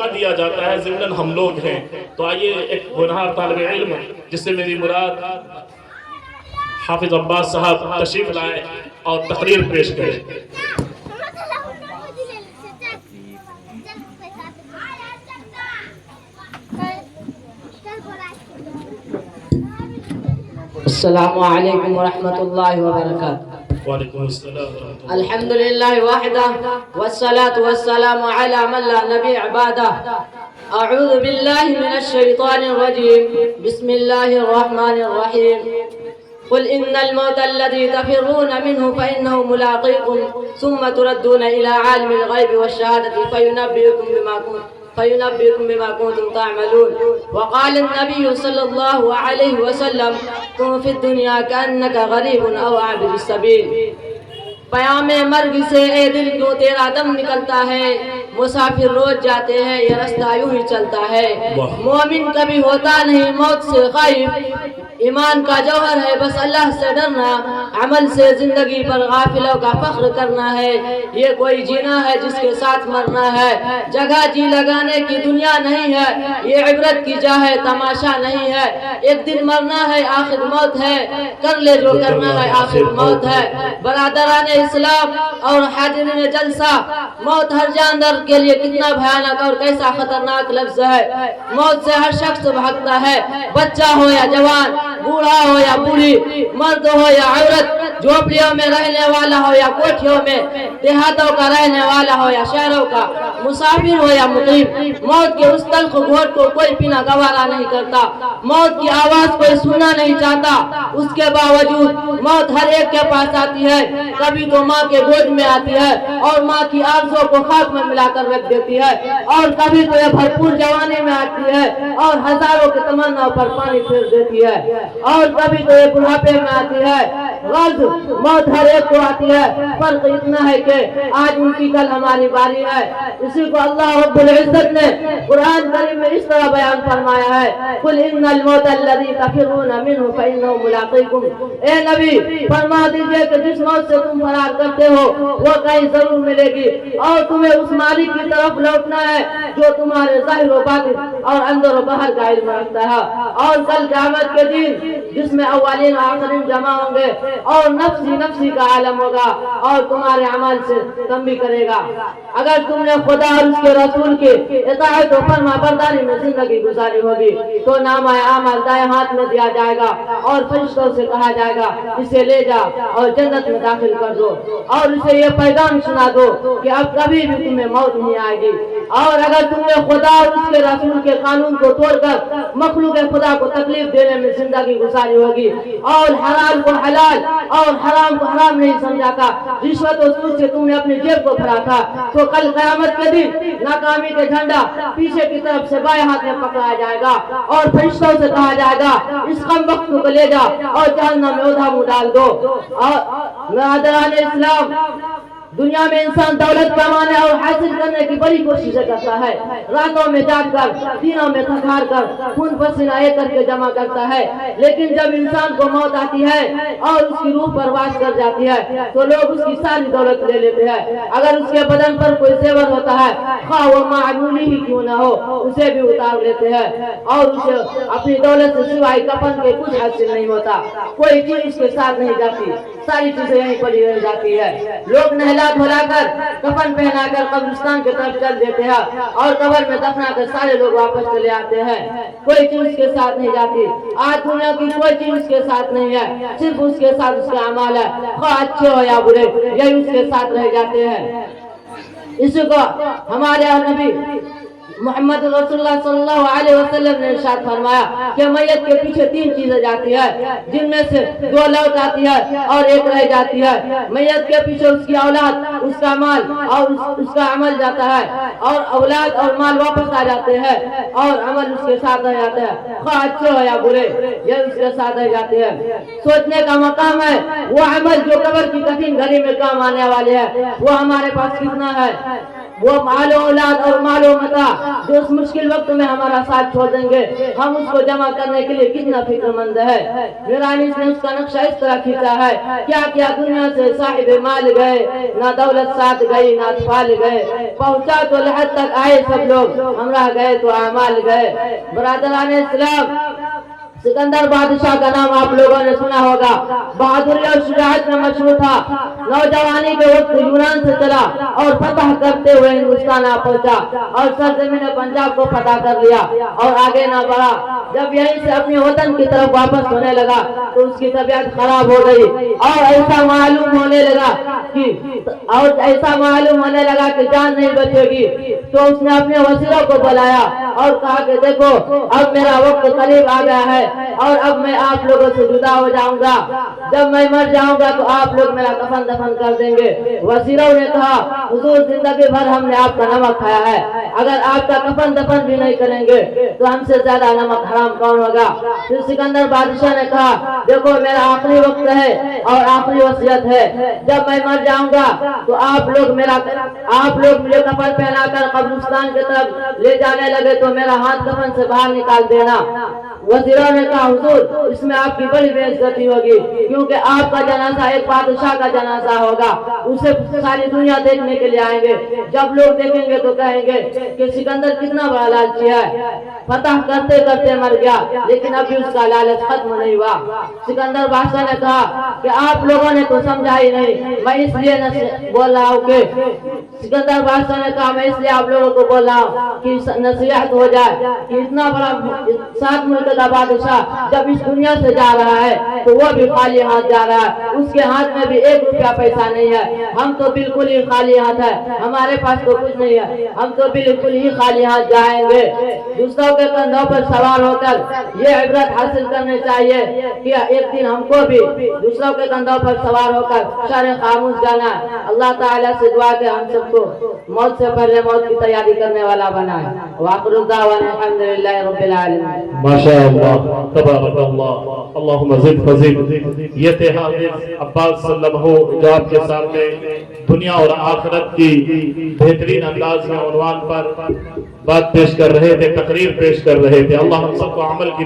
موقع دیا جاتا ہے، ضمناً ہم لوگ ہیں، تو آئیے ایک ہونہار طالب علم جس سے میری مراد حافظ عباس صاحب تشریف لائے اور تقریر پیش کریں۔ السلام علیکم ورحمۃ اللہ وبرکاتہ۔ وعلیکم السلام ورحمۃ اللہ۔ الحمد للہ وحدہ والصلاة والسلام علی من لا نبی بعدہ۔ اعوذ باللہ من الشیطان الرجیم، بسم اللہ الرحمن الرحیم۔ قل ان الموت الذي تفرون منه فإنه ملاقيكم ثم تردون إلى عالم الغيب والشهادة فينبئكم بما كنتم تعملون۔ وقال النبي صلى الله عليه وسلم كن في الدنيا كأنك غريب أو عابر السبيل۔ پیام مرگ سے اے دل کیوں تیرا دم نکلتا ہے، مسافر روز جاتے ہیں یہ رستہ یوں ہی چلتا ہے۔ مومن کبھی ہوتا نہیں موت سے خائف، ایمان کا جوہر ہے بس اللہ سے ڈرنا، عمل سے زندگی پر غافلوں کا فخر کرنا ہے، یہ کوئی جینا ہے جس کے ساتھ مرنا ہے، جگہ جی لگانے کی دنیا نہیں ہے، یہ عبرت کی جا ہے تماشا نہیں ہے، ایک دن مرنا ہے آخر موت ہے، کر لے جو کرنا ہے آخر موت ہے۔ برادران اسلام اور حاضرین جلسہ، موت ہر جاندار کے لیے کتنا بھیانک اور کیسا خطرناک لفظ ہے۔ موت سے ہر شخص بھاگتا ہے، بچہ ہو یا جوان، بوڑھا ہو یا بوڑھی، مرد ہو یا عورت، جھوپڑیوں میں رہنے والا ہو یا کوٹھیوں میں، دیہاتوں کا رہنے والا ہو یا شہروں کا، مسافر ہو یا مقیم، موت کے اس تلخ گھوٹ کو کوئی پینا گوارا نہیں کرتا، موت کی آواز کوئی سننا نہیں چاہتا، اس کے باوجود موت ہر ایک کے پاس آتی ہے، کبھی تو ماں کے گود میں آتی ہے اور ماں کی آرزوں کو خاک میں ملا کر رکھ دیتی ہے، اور کبھی تو یہ بھرپور جوانی میں آتی ہے اور ہزاروں کی تمنا پر پانی پھیر دیتی ہے، اور کبھی تو یہ بڑھاپے میں آتی ہے۔ غرض موت ہر ایک کو آتی ہے، فرق اتنا ہے کہ آج ان کی کل ہماری باری ہے۔ اسی کو اللہ رب العزت نے قرآن کریم میں اس طرح بیان فرمایا ہے، قل ان الموت الذی تفرون منہ فإنہ ملاقیکم۔ اے نبی فرما دیجئے کہ جس موت سے تم فرار کرتے ہو وہ کہیں ضرور ملے گی، اور تمہیں اس مالک کی طرف لوٹنا ہے جو تمہارے ظاہر و باطن اور اندر و باہر کا علم رکھتا ہے، اور کل قیامت کے دن جس میں اولین و آخرین جمع ہوں گے اور نفسی نفسی کا عالم ہوگا اور تمہارے عمل سے کم بھی کرے گا۔ اگر تم نے خدا اور اس کے رسول کی اطاعت و فرما برداری میں زندگی گزاری ہوگی تو نامہ اعمال دائیں ہاتھ میں دیا جائے گا اور فرشتوں سے کہا جائے گا اسے لے جا اور جنت میں داخل کر دو، اور اسے یہ پیغام سنا دو کہ اب کبھی بھی تمہیں موت نہیں آئے گی۔ اور اگر تم نے خدا اور اس کے رسول کے قانون کو توڑ کر مخلوق خدا کو تکلیف دینے میں زندگی گزاری ہوگی، اور حلال کو حلال اور حرام کو حرام نہیں سمجھا تھا، رشوت و سود سے تم نے اپنی جیب کو بھرا تھا، تو کل قیامت کے دن ناکامی کے جھنڈا پیچھے کی طرف سے بائیں ہاتھ میں پکڑایا جائے گا اور فرشتوں سے کہا جائے گا اس کم وقت کو لے جا اور جہنم میں اوندھا منہ ڈال دو۔ اور برادران اسلام، دنیا میں انسان دولت کمانے اور حاصل کرنے کی بڑی کوششیں کرتا ہے، راتوں میں جاگ کر، دنوں میں تھک ہار کر، خون پسینہ ایک کر کے جمع کرتا ہے، لیکن جب انسان کو موت آتی ہے اور اس کی روح پرواز کر جاتی ہے تو لوگ اس کی ساری دولت لے لیتے ہیں۔ اگر اس کے بدن پر کوئی زیور ہوتا ہے خواہ وہ معمولی ہی کیوں نہ ہو اسے بھی اتار لیتے ہیں، اور اسے اپنی دولت سے سوائے کفن کے کچھ حاصل نہیں ہوتا، کوئی چیز اس کے ساتھ نہیں جاتی، ساری چیزیں یہیں پڑی رہ جاتی ہے۔ لوگ نہلا دھلا کر کفن پہنا کر قبرستان کی طرف چل دیتے ہیں اور قبر میں دفنا کر سارے لوگ واپس چلے آتے ہیں، کوئی چیز اس کے ساتھ نہیں جاتی۔ آج دنیا کی کوئی چیز اس کے ساتھ نہیں ہے، صرف اس کے ساتھ اس کا اعمال ہے، خواہ اچھے ہو یا برے، یہی اس کے ساتھ رہ جاتے ہیں۔ اسی کو ہمارے نبی محمد رسول اللہ صلی اللہ علیہ وسلم نے ارشاد فرمایا کہ میت کے پیچھے تین چیزیں جاتی ہے جن میں سے دو لوٹ آتی ہے اور ایک رہ جاتی ہے۔ میت کے پیچھے اس کی اولاد، اس کا مال اور اس کا عمل جاتا ہے، اور اولاد اور مال واپس آ جاتے ہیں اور عمل اس کے ساتھ رہ جاتا ہے، خواہ اچھے ہو یا برے، یہ اس کے ساتھ رہ جاتے ہیں۔ سوچنے کا مقام ہے وہ عمل جو قبر کی کٹھن گھڑی میں کام آنے والے ہیں وہ ہمارے پاس کتنا ہے۔ وہ مال و اولاد اور مال و متاع جو اس مشکل وقت میں ہمارا ساتھ چھوڑ دیں گے، ہم اس کو جمع کرنے کے لیے کتنا فکر مند ہے۔ میرانیس نے اس کا نقشہ اس طرح کھینچا ہے، کیا کیا دنیا سے صاحب مال گئے، نہ دولت ساتھ گئی نہ اطفال گئے، پہنچا تو لحد تک آئے سب لوگ، ہمراہ گئے تو اعمال گئے۔ برادران اسلام، سکندر بادشاہ کا نام آپ لوگوں نے سنا ہوگا، بہادری اور شجاعت میں مشہور تھا۔ نوجوانی کے وقت یونان سے چلا اور فتح کرتے ہوئے ہندوستان آ پہنچا اور سرزمین پنجاب کو فتح کر لیا اور آگے نہ بڑھا۔ جب یہیں سے اپنے وطن کی طرف واپس ہونے لگا تو اس کی طبیعت خراب ہو گئی اور ایسا معلوم ہونے لگا کہ جان نہیں بچے گی، تو اس نے اپنے وزیروں کو بلایا اور کہا کہ دیکھو اب میرا وقت قریب آ گیا ہے اور اب میں آپ لوگوں سے جدا ہو جاؤں گا، جب میں مر جاؤں گا تو آپ لوگ میرا کفن دفن کر دیں گے۔ وزیروں نے کہا حضور زندگی بھر ہم نے آپ کا نمک کھایا ہے، اگر آپ کا کفن دفن بھی نہیں کریں گے تو ہم سے زیادہ نمک حرام کون ہوگا؟ پھر سکندر بادشاہ نے کہا دیکھو میرا آخری وقت ہے اور آخری وصیت ہے، جب میں مر جاؤں گا تو آپ لوگ مجھے کفن پہنا کر قبرستان کی طرف لے جانے لگے تو میرا ہاتھ کفن سے باہر نکال دینا۔ وزیروں نے کہا حضور اس میں آپ کی بڑی بے عزتی ہوگی، کیونکہ آپ کا جنازہ ایک بادشاہ کا جنازہ ہوگا، اسے ساری دنیا دیکھنے کے لیے آئیں گے، جب لوگ دیکھیں گے تو کہیں گے کہ سکندر کتنا بڑا لالچی ہے، فتح کرتے کرتے مر گیا لیکن ابھی اس کا لالچ ختم نہیں ہوا۔ سکندر بادشاہ نے کہا کہ آپ لوگوں نے تو سمجھا ہی نہیں، میں اس لیے بول رہا ہوں کہ سکندر بادشاہ نے کہا میں اس لیے آپ لوگوں کو بول رہا ہوں کہ نصیحت ہو جائے کہ اتنا بڑا 7 ملک کا بادشاہ جب اس دنیا سے جا رہا ہے تو وہ بھی خالی ہاتھ جا رہا ہے، اس کے ہاتھ میں بھی 1 روپیہ پیسہ نہیں ہے، ہم تو بالکل ہی خالی ہاتھ ہے، ہمارے پاس تو کچھ نہیں ہے، ہم تو بالکل ہی خالی ہاتھ جائیں گے۔ دوسروں کے کندھوں پر سوار ہو کر یہ عبرت حاصل کرنی چاہیے کہ ایک دن ہم کو بھی دوسروں کے کندھوں پر سوار ہو کر شر خاموش جانا ہے۔ اللہ تعالیٰ سے دعا کہ ہم سب کو موت سے پہلے موت کی تیاری کرنے والا بنائے۔ وآخر دعوانا الحمدللہ رب العالمین۔ ماشاء اللہ تبارک اللہ، اللہم زد فزد۔ یہ تھے حافظ عباس صلی اللہ علیہ وسلم جو آپ کے سامنے دنیا اور آخرت کی بہترین انداز میں عنوان پر بات پیش کر رہے تھے، تقریر پیش کر رہے تھے۔ اللہ ہم سب کو عمل کی